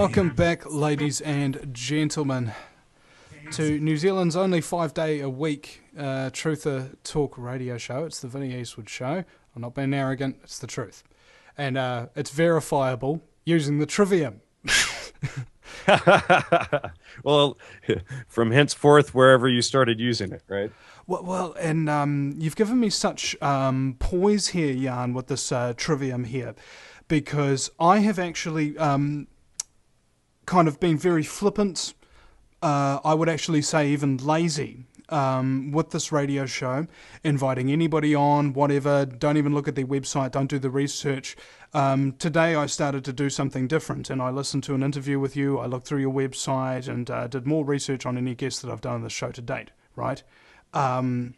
Welcome back, ladies and gentlemen, to New Zealand's only 5-day-a-week Truther Talk radio show. It's the Vinny Eastwood show. I'm not being arrogant, it's the truth. And it's verifiable using the Trivium. Well, from henceforth, wherever you started using it, right? Well, and you've given me such poise here, Jan, with this Trivium here, because I have actually kind of been very flippant, I would actually say even lazy, with this radio show, inviting anybody on, whatever, don't even look at their website, don't do the research. Today I started to do something different, and I listened to an interview with you, I looked through your website, and did more research on any guests that I've done on the show to date, right? And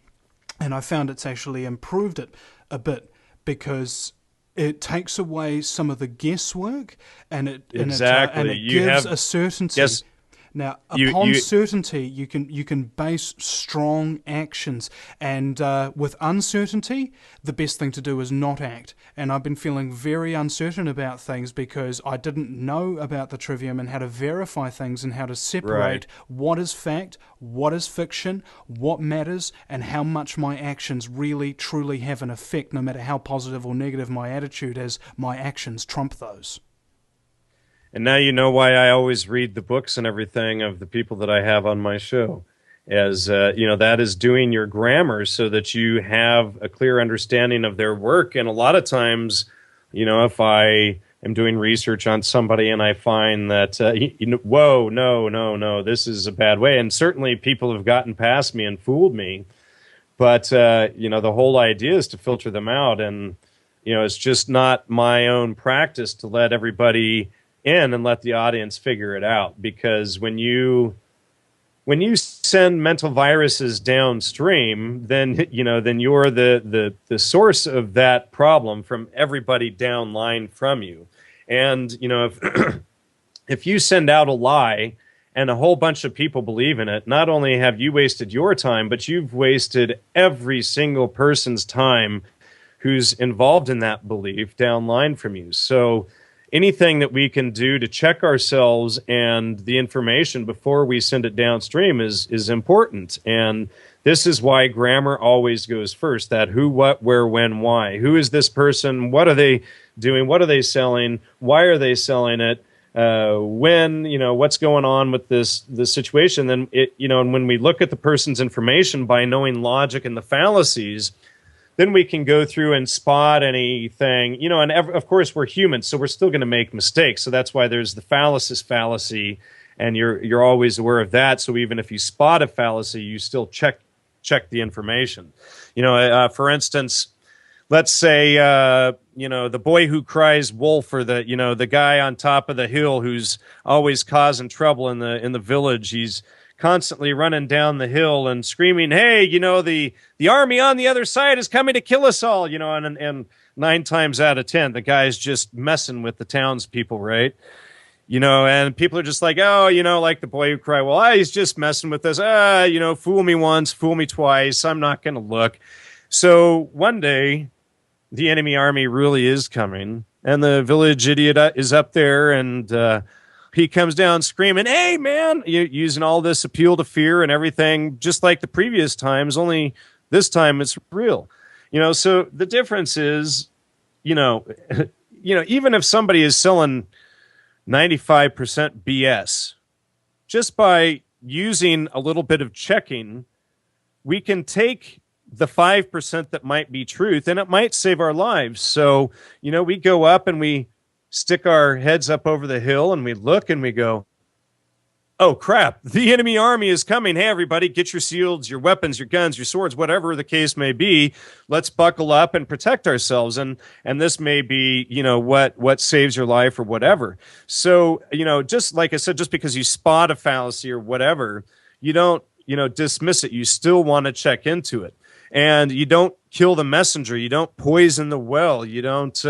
I found it's actually improved it a bit, because it takes away some of the guesswork, and it gives a certainty. Yes. Now, upon certainty, you can base strong actions, and with uncertainty, the best thing to do is not act. And I've been feeling very uncertain about things because I didn't know about the Trivium and how to verify things and how to separate what is fact, what is fiction, what matters, and how much my actions really, truly have an effect, no matter how positive or negative my attitude is, my actions trump those. And now you know why I always read the books and everything of the people that I have on my show. As that is doing your grammar so that you have a clear understanding of their work. And a lot of times, if I am doing research on somebody and I find that, whoa, no, this is a bad way. And certainly people have gotten past me and fooled me. But, the whole idea is to filter them out. And, it's just not my own practice to let everybody in and let the audience figure it out, because when you send mental viruses downstream, then you're the source of that problem from everybody downline from you. And if you send out a lie and a whole bunch of people believe in it, not only have you wasted your time, but you've wasted every single person's time who's involved in that belief downline from you. So anything that we can do to check ourselves and the information before we send it downstream is important. And this is why grammar always goes first. That who, what, where, when, why. Who is this person? What are they doing? What are they selling? Why are they selling it? When, what's going on with this situation? Then and when we look at the person's information by knowing logic and the fallacies, then we can go through and spot anything, and of course we're humans, so we're still going to make mistakes. So that's why there's the fallacy, and you're always aware of that. So even if you spot a fallacy, you still check the information. For instance, let's say the boy who cries wolf, or the guy on top of the hill who's always causing trouble in the village. He's constantly running down the hill and screaming, "Hey, the army on the other side is coming to kill us all." And 9 times out of 10, the guy's just messing with the townspeople, right? And people are just like, oh, like the boy who cried, well, he's just messing with us. Fool me once, fool me twice. I'm not going to look. So one day, the enemy army really is coming, and the village idiot is up there, and he comes down screaming, "Hey, man," using all this appeal to fear and everything, just like the previous times, only this time it's real. So the difference is, even if somebody is selling 95% BS, just by using a little bit of checking, we can take the 5% that might be truth, and it might save our lives. So, we go up and we stick our heads up over the hill and we look and we go, oh crap, the enemy army is coming. Hey, everybody, get your shields, your weapons, your guns, your swords, whatever the case may be. Let's buckle up and protect ourselves. And this may be, what saves your life or whatever. So, just like I said, just because you spot a fallacy or whatever, you don't, dismiss it. You still want to check into it. And you don't kill the messenger. You don't poison the well. You don't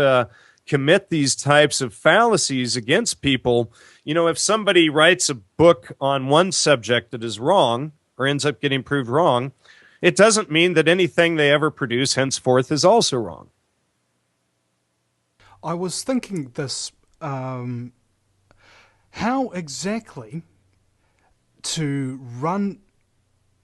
commit these types of fallacies against people. If somebody writes a book on one subject that is wrong or ends up getting proved wrong, it doesn't mean that anything they ever produce henceforth is also wrong. I was thinking this how exactly to run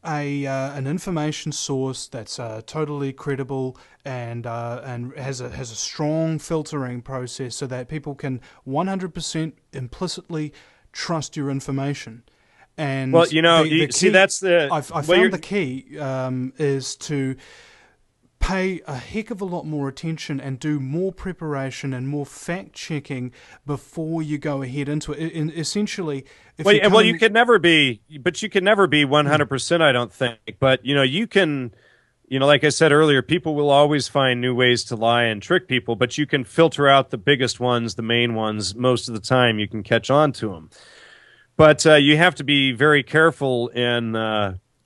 an information source that's totally credible and has a strong filtering process so that people can 100% implicitly trust your information. And Well, the see, key, that's the I well, found the key is to pay a heck of a lot more attention and do more preparation and more fact checking before you go ahead into it. And essentially, if well, you're well, coming, you can never be 100%, I don't think. But you can, like I said earlier, people will always find new ways to lie and trick people, but you can filter out the biggest ones, the main ones. Most of the time, you can catch on to them. But you have to be very careful in,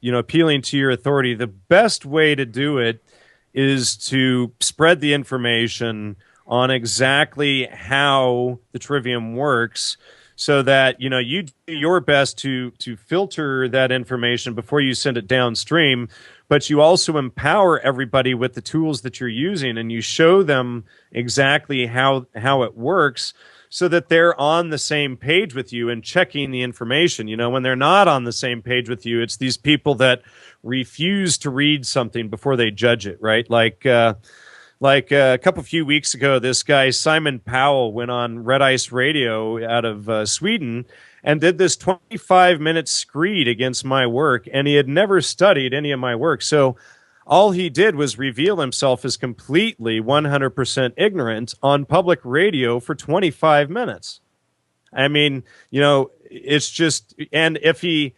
appealing to your authority. The best way to do it is to spread the information on exactly how the Trivium works, so that you do your best to filter that information before you send it downstream, but you also empower everybody with the tools that you're using, and you show them exactly how it works, so that they're on the same page with you and checking the information. When they're not on the same page with you, it's these people that refuse to read something before they judge it, right? Like a few weeks ago, this guy, Simon Powell, went on Red Ice Radio out of Sweden and did this 25-minute screed against my work, and he had never studied any of my work. So all he did was reveal himself as completely 100% ignorant on public radio for 25 minutes. I mean, it's just, and if he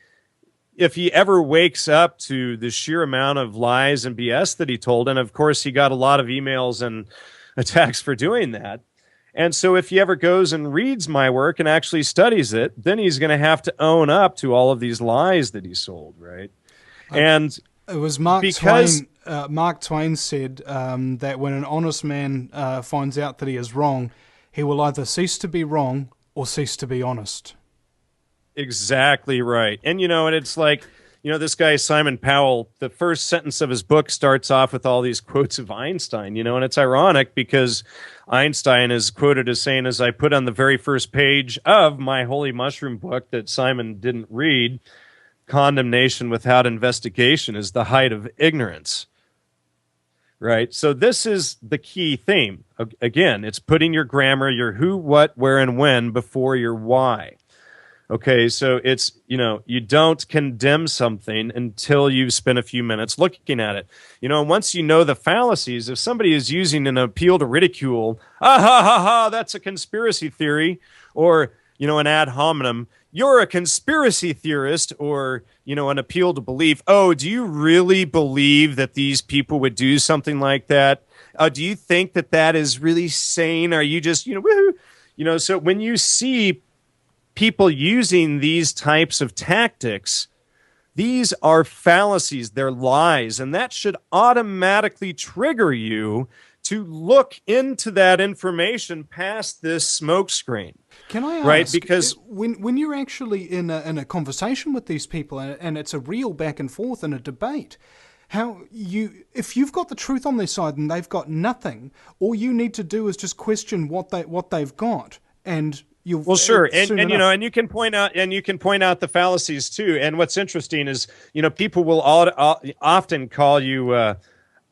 ever wakes up to the sheer amount of lies and BS that he told, and of course he got a lot of emails and attacks for doing that. And so if he ever goes and reads my work and actually studies it, then he's going to have to own up to all of these lies that he sold, right? And it was Mark Twain. Mark Twain said that when an honest man finds out that he is wrong, he will either cease to be wrong or cease to be honest. Exactly right. And and it's like, this guy Simon Powell, the first sentence of his book starts off with all these quotes of Einstein, and it's ironic because Einstein is quoted as saying, as I put on the very first page of my Holy Mushroom book that Simon didn't read, condemnation without investigation is the height of ignorance. Right? So this is the key theme. Again, it's putting your grammar, your who, what, where, and when before your why. Okay, so it's, you don't condemn something until you've spent a few minutes looking at it. Once you know the fallacies, if somebody is using an appeal to ridicule, ha ha ha, that's a conspiracy theory, or, an ad hominem, you're a conspiracy theorist, or, an appeal to belief. Oh, do you really believe that these people would do something like that? Do you think that that is really sane? Are you just, woohoo? So when you see people using these types of tactics, these are fallacies, they're lies, and that should automatically trigger you to look into that information past this smokescreen. Can I ask, right? Because when you're actually in a conversation with these people and it's a real back and forth and a debate, if you've got the truth on their side and they've got nothing, all you need to do is just question what they've got, and well, sure, and you can point out the fallacies too. And what's interesting is people will often call you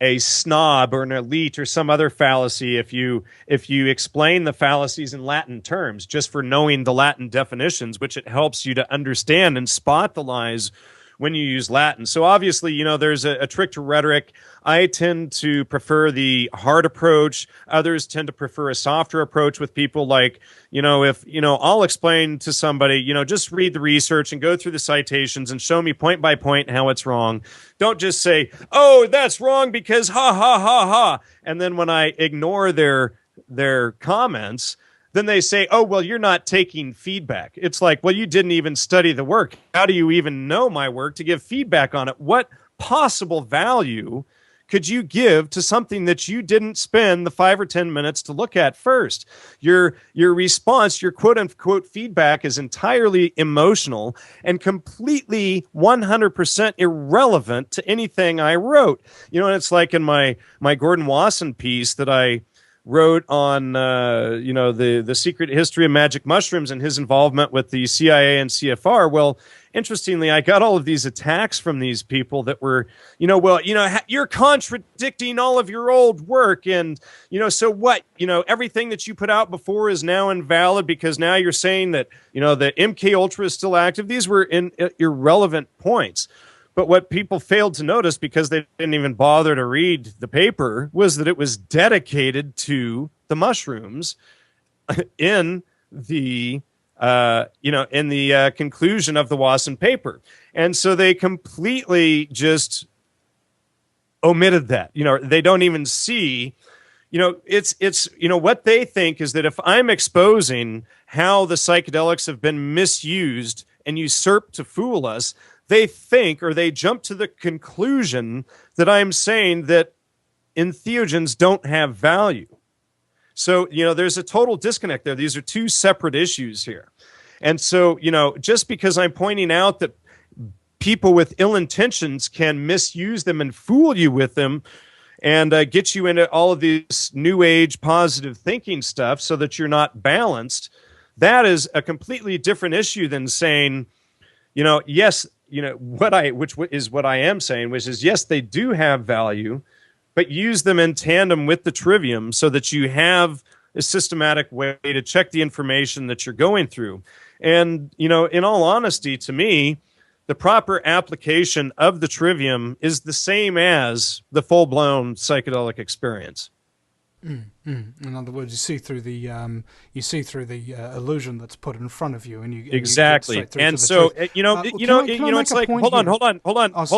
a snob or an elite or some other fallacy if you explain the fallacies in Latin terms, just for knowing the Latin definitions, which it helps you to understand and spot the lies when you use Latin. So obviously, there's a trick to rhetoric. I tend to prefer the hard approach. Others tend to prefer a softer approach with people. Like, if, I'll explain to somebody, just read the research and go through the citations and show me point by point how it's wrong. Don't just say, oh, that's wrong because ha, ha, ha, ha. And then when I ignore their comments, then they say, oh, well, you're not taking feedback. It's like, well, you didn't even study the work. How do you even know my work to give feedback on it? What possible value could you give to something that you didn't spend the 5 or 10 minutes to look at first? Your response, your quote-unquote feedback is entirely emotional and completely 100% irrelevant to anything I wrote. And it's like in my Gordon Wasson piece that I wrote on the secret history of magic mushrooms and his involvement with the CIA and CFR. Well, interestingly, I got all of these attacks from these people that were, you're contradicting all of your old work, and so what? Everything that you put out before is now invalid because now you're saying that the MK Ultra is still active. These were irrelevant points. But what people failed to notice, because they didn't even bother to read the paper, was that it was dedicated to the mushrooms in the conclusion of the Wasson paper. And so they completely just omitted that. They don't even see, it's what they think is that if I'm exposing how the psychedelics have been misused and usurped to fool us, they think, or they jump to the conclusion that I'm saying that entheogens don't have value. So, there's a total disconnect there. These are two separate issues here. And so, just because I'm pointing out that people with ill intentions can misuse them and fool you with them and get you into all of this new age positive thinking stuff so that you're not balanced, that is a completely different issue than saying, yes, which is what I am saying, which is, yes, they do have value, but use them in tandem with the Trivium so that you have a systematic way to check the information that you're going through. And, in all honesty, to me, the proper application of the Trivium is the same as the full-blown psychedelic experience. In other words, you see through the illusion that's put in front of you, and you exactly. You and so truth. It's like, hold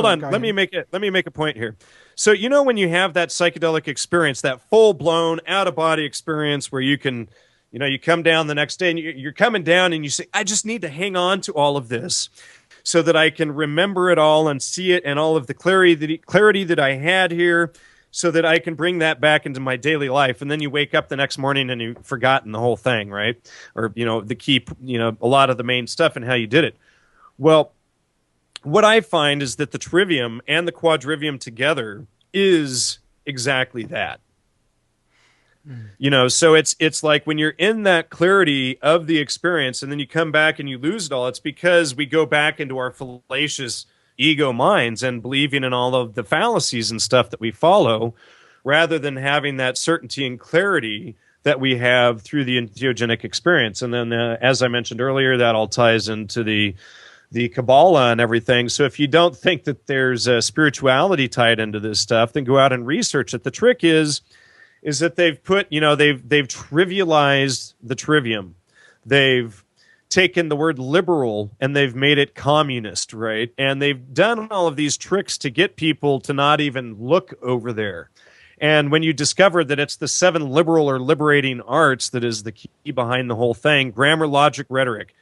on. Let me make a point here. So when you have that psychedelic experience, that full blown out of body experience, where you can, you come down the next day and you're coming down and you say, I just need to hang on to all of this so that I can remember it all and see it and all of the clarity that I had here, so that I can bring that back into my daily life. And then you wake up the next morning and you've forgotten the whole thing, right? Or, the key, a lot of the main stuff and how you did it. Well, what I find is that the Trivium and the Quadrivium together is exactly that. So it's like when you're in that clarity of the experience and then you come back and you lose it all, it's because we go back into our fallacious ego minds and believing in all of the fallacies and stuff that we follow, rather than having that certainty and clarity that we have through the entheogenic experience. And then, as I mentioned earlier, that all ties into the Kabbalah and everything. So if you don't think that there's a spirituality tied into this stuff, then go out and research it. The trick is that they've put, they've trivialized the Trivium. They've taken the word liberal and they've made it communist, right? And they've done all of these tricks to get people to not even look over there. And when you discover that it's the 7 liberal or liberating arts that is the key behind the whole thing: grammar, logic, rhetoric.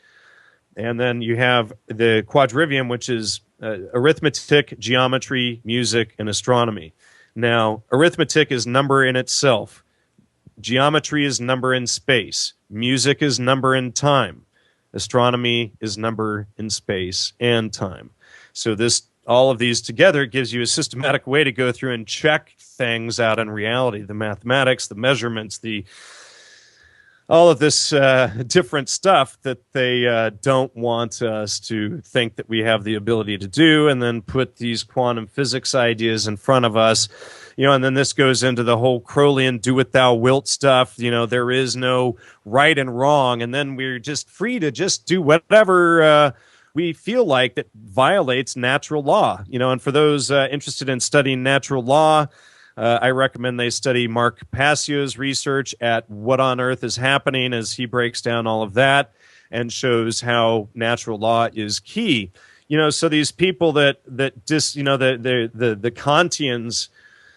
And then you have the Quadrivium, which is arithmetic, geometry, music, and astronomy. Now, arithmetic is number in itself. Geometry is number in space. Music is number in time. Astronomy is number in space and time. So all of these together gives you a systematic way to go through and check things out in reality. The mathematics, the measurements, all of this different stuff that they don't want us to think that we have the ability to do, and then put these quantum physics ideas in front of us. And then this goes into the whole Crowleyan do what thou wilt stuff. There is no right and wrong, and then we're just free to just do whatever we feel like that violates natural law. And for those interested in studying natural law, I recommend they study Mark Passio's research at What on Earth is Happening, as he breaks down all of that and shows how natural law is key. So these people the Kantians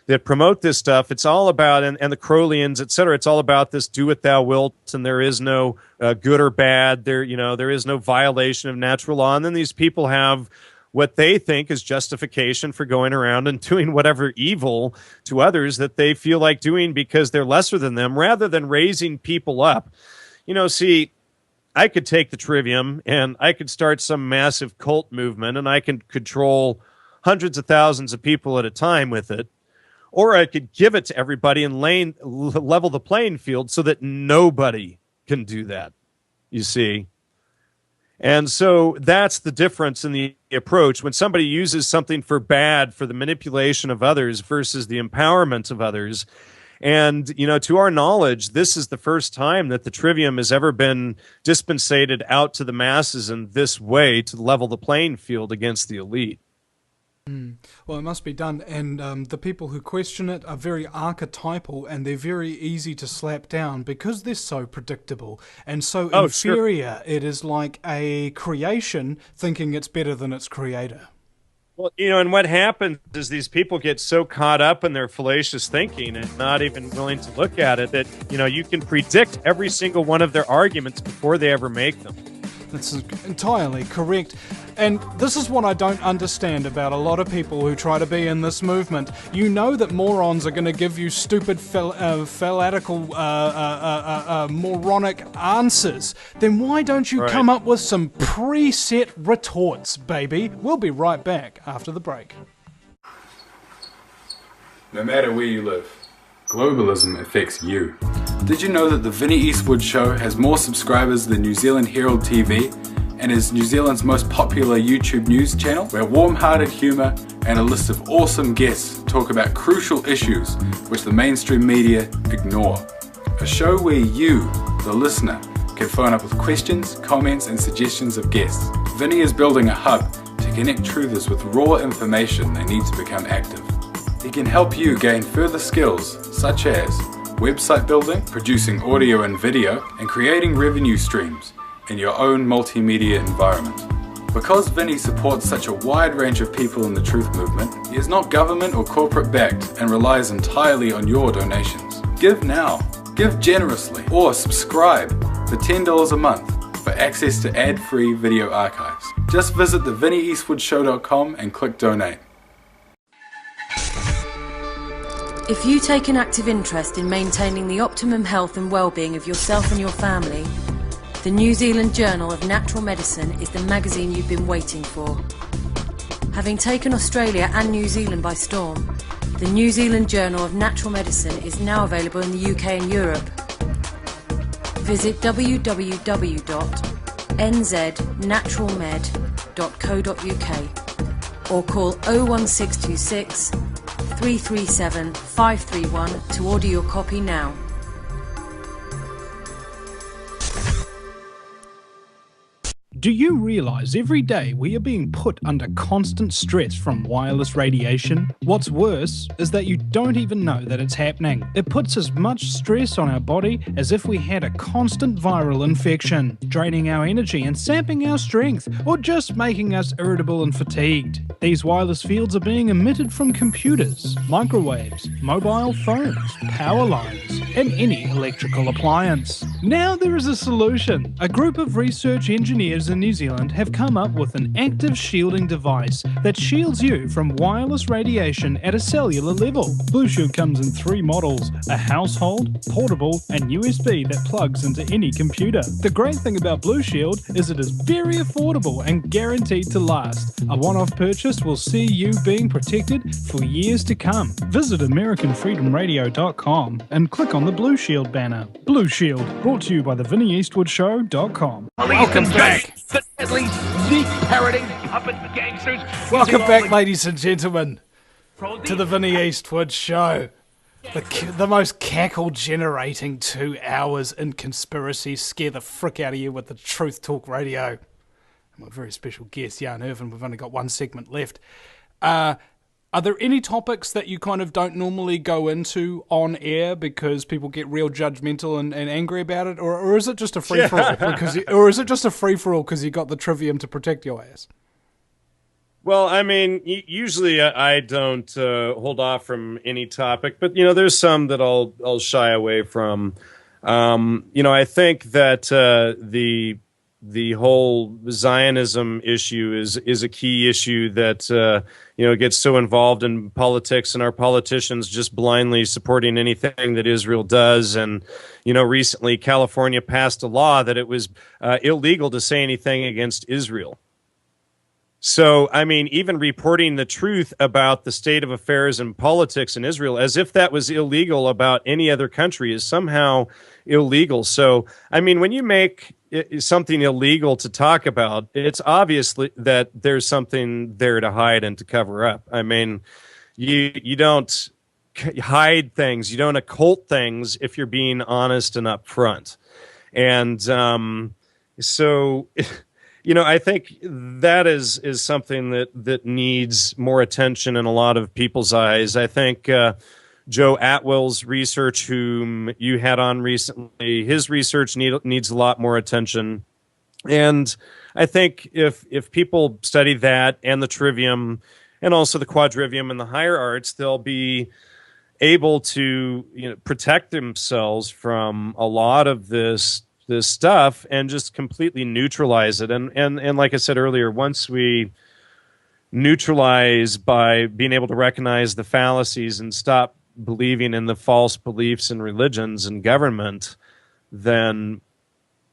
that promote this stuff, it's all about, and the Crowleyans, et cetera, it's all about this do what thou wilt, and there is no good or bad. There is no violation of natural law. And then these people have what they think is justification for going around and doing whatever evil to others that they feel like doing because they're lesser than them, rather than raising people up. See, I could take the Trivium and I could start some massive cult movement and I can control hundreds of thousands of people at a time with it. or I could give it to everybody and level the playing field so that nobody can do that, you see. And so that's the difference in the approach. When somebody uses something for bad, for the manipulation of others versus the empowerment of others. And, you know, to our knowledge, this is the first time that the Trivium has ever been dispensated out to the masses in this way to level the playing field against the elite. Well, it must be done, and the people who question it are very archetypal, and they're very easy to slap down because they're so predictable and so inferior. Sure. It is like a creation thinking it's better than its creator. Well, you know, and what happens is these people get so caught up in their fallacious thinking and not even willing to look at it that, you know, you can predict every single one of their arguments before they ever make them. That's entirely correct. And this is what I don't understand about a lot of people who try to be in this movement. You know that morons are going to give you stupid, phallatical, moronic answers. Then why don't you come up with some preset retorts, baby? We'll be right back after the break. No matter where you live, globalism affects you. Did you know that the Vinnie Eastwood Show has more subscribers than New Zealand Herald TV and is New Zealand's most popular YouTube news channel, where warm-hearted humour and a list of awesome guests talk about crucial issues which the mainstream media ignore? A show where you, the listener, can phone up with questions, comments and suggestions of guests. Vinnie is building a hub to connect truthers with raw information they need to become active. He can help you gain further skills such as website building, producing audio and video, and creating revenue streams in your own multimedia environment. Because Vinnie supports such a wide range of people in the truth movement, he is not government or corporate backed and relies entirely on your donations. Give now, give generously, or subscribe for $10 a month for access to ad-free video archives. Just visit thevinnieeastwoodshow.com and click donate. If you take an active interest in maintaining the optimum health and well-being of yourself and your family, the New Zealand Journal of Natural Medicine is the magazine you've been waiting for. Having taken Australia and New Zealand by storm, the New Zealand Journal of Natural Medicine is now available in the UK and Europe. Visit www.nznaturalmed.co.uk or call 01626 337 531 to order your copy now. Do you realise every day we are being put under constant stress from wireless radiation? What's worse is that you don't even know that it's happening. It puts as much stress on our body as if we had a constant viral infection, draining our energy and sapping our strength, or just making us irritable and fatigued. These wireless fields are being emitted from computers, microwaves, mobile phones, power lines, and any electrical appliance. Now there is a solution. A group of research engineers in New Zealand have come up with an active shielding device that shields you from wireless radiation at a cellular level. Blue Shield comes in 3 models: a household, portable, and USB that plugs into any computer. The great thing about Blue Shield is it is very affordable and guaranteed to last. A one-off purchase will see you being protected for years to come. Visit AmericanFreedomRadio.com and click on the Blue Shield banner. Blue Shield, brought to you by theVinnieEastwoodShow.com. Welcome back. The deadly, sneak parroting puppet gangsters. Welcome back, ladies and gentlemen, to the Vinnie Eastwood Show. The most cackle-generating 2 hours in conspiracy. Scare the frick out of you with the Truth Talk Radio. My very special guest, Jan Irvin. We've only got 1 segment left. Are there any topics that you kind of don't normally go into on air because people get real judgmental and angry about it, or is it just a free for all? Or is it just a free for all because you got the Trivium to protect your ass? Well, I mean, usually I don't hold off from any topic, but there's some that I'll shy away from. I think that the whole Zionism issue is a key issue that gets so involved in politics, and our politicians just blindly supporting anything that Israel does. And recently California passed a law that it was illegal to say anything against Israel. So, I mean, even reporting the truth about the state of affairs and politics in Israel as if that was illegal about any other country is somehow illegal. So, I mean, when you make something illegal to talk about, it's obviously that there's something there to hide and to cover up. I mean, you don't hide things, you don't occult things if you're being honest and upfront. And so... I think that is something that needs more attention in a lot of people's eyes. I think Joe Atwell's research, whom you had on recently, his research needs a lot more attention. And I think if people study that and the Trivium and also the Quadrivium and the higher arts, they'll be able to protect themselves from a lot of this stuff and just completely neutralize it. And like I said earlier, once we neutralize by being able to recognize the fallacies and stop believing in the false beliefs in religions and government, then,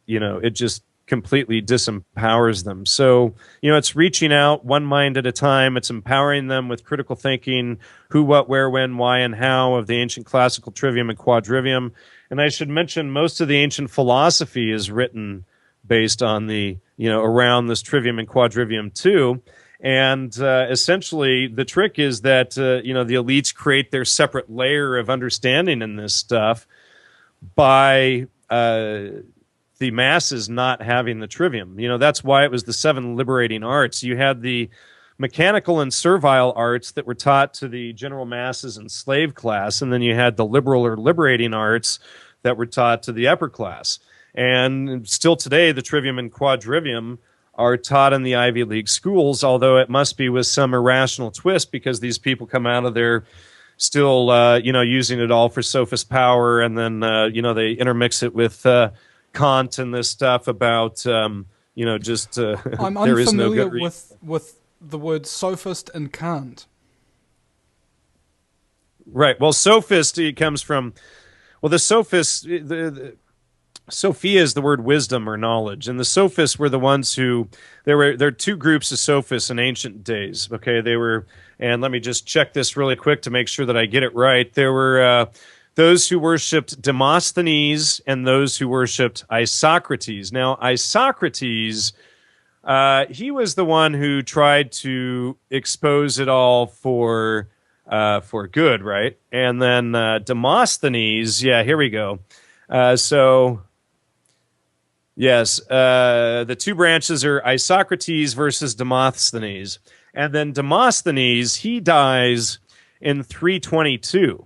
it just completely disempowers them. So, it's reaching out one mind at a time. It's empowering them with critical thinking, who, what, where, when, why, and how of the ancient classical trivium and quadrivium. And I should mention most of the ancient philosophy is written based on the, around this trivium and quadrivium too. And essentially the trick is that, the elites create their separate layer of understanding in this stuff by the masses not having the trivium. That's why it was the 7 liberating arts. You had the mechanical and servile arts that were taught to the general masses and slave class, and then you had the liberal or liberating arts that were taught to the upper class. And still today, the trivium and quadrivium are taught in the Ivy League schools, although it must be with some irrational twist because these people come out of there still, using it all for sophist power, and then, they intermix it with Kant and this stuff about, I'm there unfamiliar is no good with the word sophist and Kant. Right. Well, sophist, it comes from... Well, the sophists, Sophia is the word wisdom or knowledge, and the sophists were the ones who there are 2 groups of sophists in ancient days. Okay, they were, and let me just check this really quick to make sure that I get it right. There were those who worshipped Demosthenes and those who worshipped Isocrates. Now, Isocrates, he was the one who tried to expose it all for good, right? And then Demosthenes, here we go. Yes, the 2 branches are Isocrates versus Demosthenes. And then Demosthenes, he dies in 322.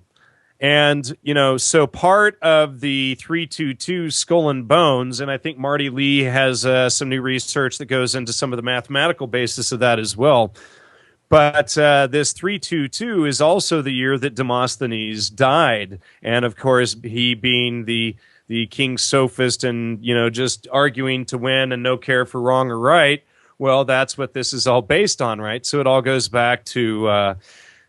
And, so part of the 322 Skull and Bones, and I think Marty Lee has some new research that goes into some of the mathematical basis of that as well. But this 322 is also the year that Demosthenes died. And, of course, he being the king sophist and, just arguing to win and no care for wrong or right, well, that's what this is all based on, right? So it all goes back to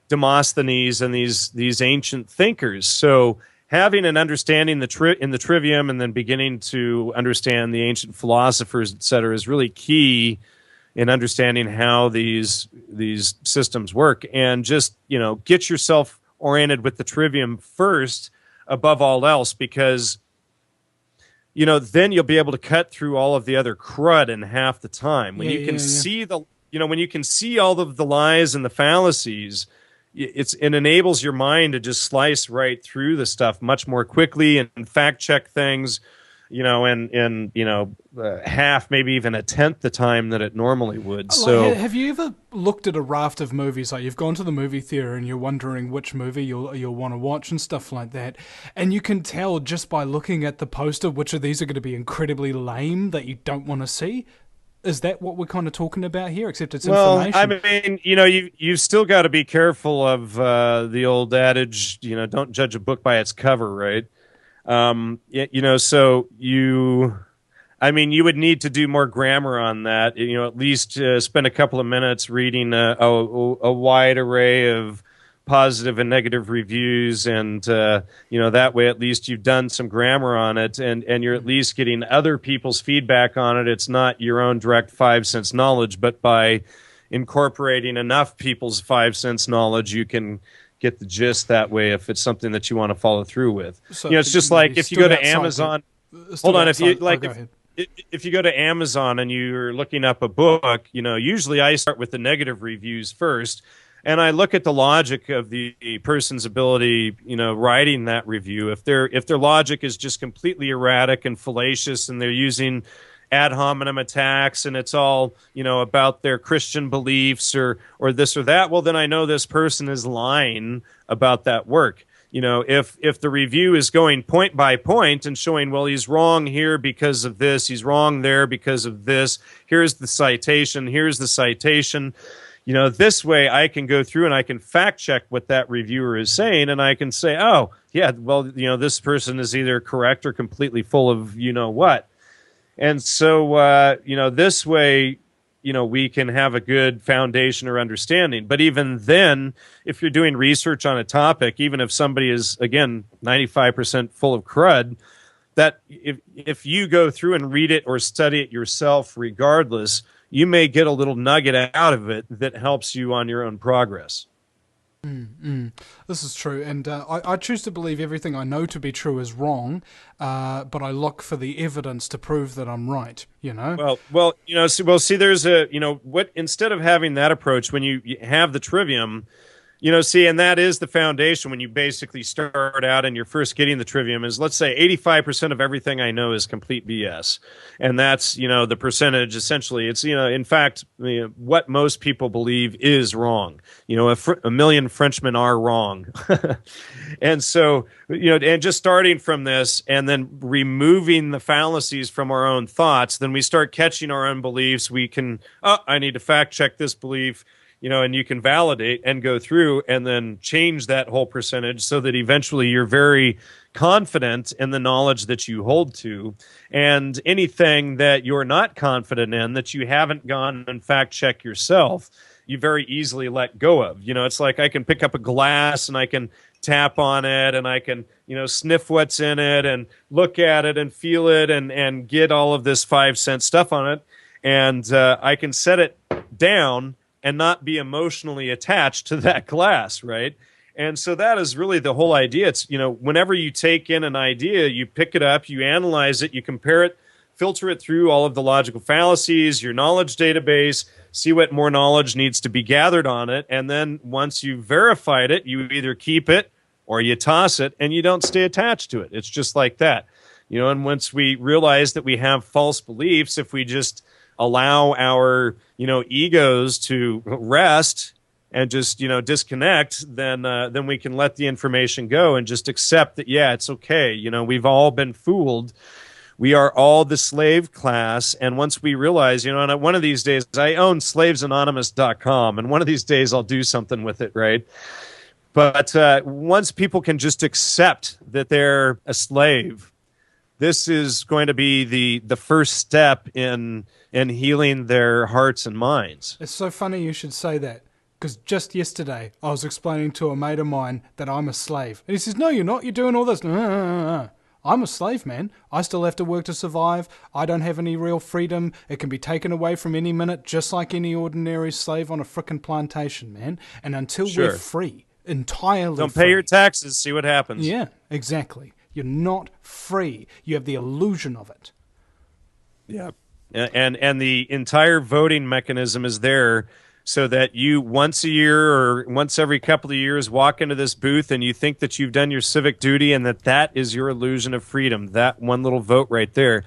Demosthenes and these ancient thinkers. So having an understanding in the Trivium and then beginning to understand the ancient philosophers, et cetera, is really key in understanding how these systems work. And just, get yourself oriented with the Trivium first above all else, because, then you'll be able to cut through all of the other crud in half the time. When you can see when you can see all of the lies and the fallacies, it enables your mind to just slice right through the stuff much more quickly and fact check things, in half, maybe even a tenth the time that it normally would. So, have you ever looked at a raft of movies? Like, you've gone to the movie theater and you're wondering which movie you'll want to watch and stuff like that, and you can tell just by looking at the poster which of these are going to be incredibly lame that you don't want to see. Is that what we're kind of talking about here? Except it's information. I mean, you've still got to be careful of the old adage, don't judge a book by its cover, right? So you would need to do more grammar on that. At least spend a couple of minutes reading a wide array of positive and negative reviews, and that way at least you've done some grammar on it, and you're at least getting other people's feedback on it. It's not your own direct 5 cents knowledge, but by incorporating enough people's 5 cents knowledge, you can get the gist that way if it's something that you want to follow through with. So, it's just like if you go to Amazon. Hold on, if you go to Amazon and you're looking up a book, usually I start with the negative reviews first, and I look at the logic of the person's ability, writing that review. If their logic is just completely erratic and fallacious, and they're using ad hominem attacks, and it's all about their Christian beliefs or this or that, well, then I know this person is lying about that work. If the review is going point by point and showing, well, he's wrong here because of this, he's wrong there because of this, here's the citation, this way I can go through and I can fact check what that reviewer is saying, and I can say, oh, yeah, well, this person is either correct or completely full of what. And so, this way, we can have a good foundation or understanding. But even then, if you're doing research on a topic, even if somebody is, again, 95% full of crud, that if you go through and read it or study it yourself regardless, you may get a little nugget out of it that helps you on your own progress. This is true, and I choose to believe everything I know to be true is wrong, but I look for the evidence to prove that I'm right. See, there's instead of having that approach, when you have the Trivium, and that is the foundation when you basically start out and you're first getting the Trivium is, let's say 85% of everything I know is complete BS. And that's, the percentage essentially. It's, in fact, what most people believe is wrong. A million Frenchmen are wrong. And so, and just starting from this and then removing the fallacies from our own thoughts, then we start catching our own beliefs. We can, I need to fact check this belief. And you can validate and go through and then change that whole percentage so that eventually you're very confident in the knowledge that you hold to. And anything that you're not confident in, that you haven't gone and fact check yourself, you very easily let go of. It's like I can pick up a glass and I can tap on it and I can, sniff what's in it and look at it and feel it and get all of this 5-cent stuff on it. And I can set it down and not be emotionally attached to that glass, right? And so that is really the whole idea. It's, whenever you take in an idea, you pick it up, you analyze it, you compare it, filter it through all of the logical fallacies, your knowledge database, see what more knowledge needs to be gathered on it, and then once you've verified it, you either keep it or you toss it, and you don't stay attached to it. It's just like that. And once we realize that we have false beliefs, if we just allow our egos to rest and just disconnect, then we can let the information go and just accept that, yeah, it's okay. We've all been fooled. We are all the slave class, and once we realize, and one of these days, I own slavesanonymous.com, and one of these days I'll do something with it, right? But once people can just accept that they're a slave, this is going to be the first step in healing their hearts and minds. It's so funny you should say that, because just yesterday I was explaining to a mate of mine that I'm a slave. And he says, no, you're not. You're doing all this. No. I'm a slave, man. I still have to work to survive. I don't have any real freedom. It can be taken away from any minute, just like any ordinary slave on a frickin' plantation, man. And until we're free, entirely don't pay your taxes, see what happens. Yeah, exactly. You're not free. You have the illusion of it. Yeah. And the entire voting mechanism is there so that you once a year or once every couple of years walk into this booth and you think that you've done your civic duty and that is your illusion of freedom, that one little vote right there.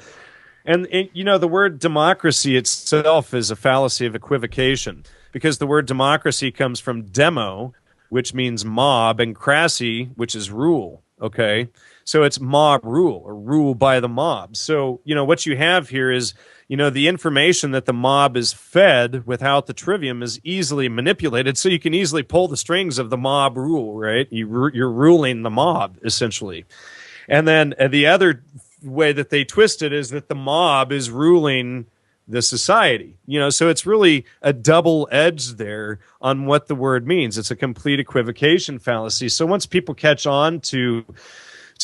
And the word democracy itself is a fallacy of equivocation, because the word democracy comes from demo, which means mob, and crassy, which is rule, okay? So it's mob rule, or rule by the mob. So, what you have here is, the information that the mob is fed without the Trivium is easily manipulated, so you can easily pull the strings of the mob rule, right? You're ruling the mob, essentially. And then the other way that they twist it is that the mob is ruling the society. So it's really a double edge there on what the word means. It's a complete equivocation fallacy. So once people catch on to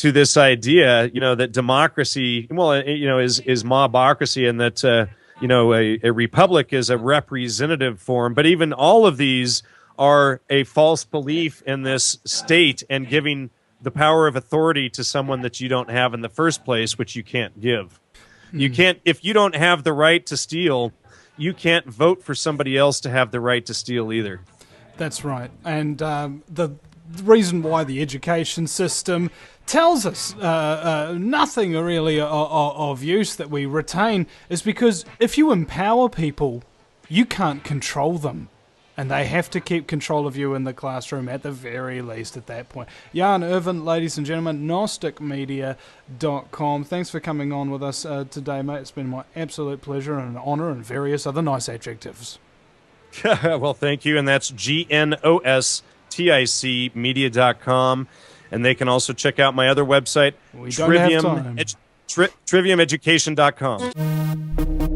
this idea, that democracy, is mobocracy, and that a republic is a representative form, but even all of these are a false belief in this state and giving the power of authority to someone that you don't have in the first place, which you can't give. You can't, if you don't have the right to steal, you can't vote for somebody else to have the right to steal either. That's right. And the reason why the education system tells us nothing really of use that we retain is because if you empower people, you can't control them. And they have to keep control of you in the classroom at the very least at that point. Jan, Irvin, ladies and gentlemen, gnosticmedia.com. Thanks for coming on with us today, mate. It's been my absolute pleasure and an honor and various other nice adjectives. Well, thank you. And that's GNOSTIC media.com. And they can also check out my other website, We don't have time. triviumeducation.com.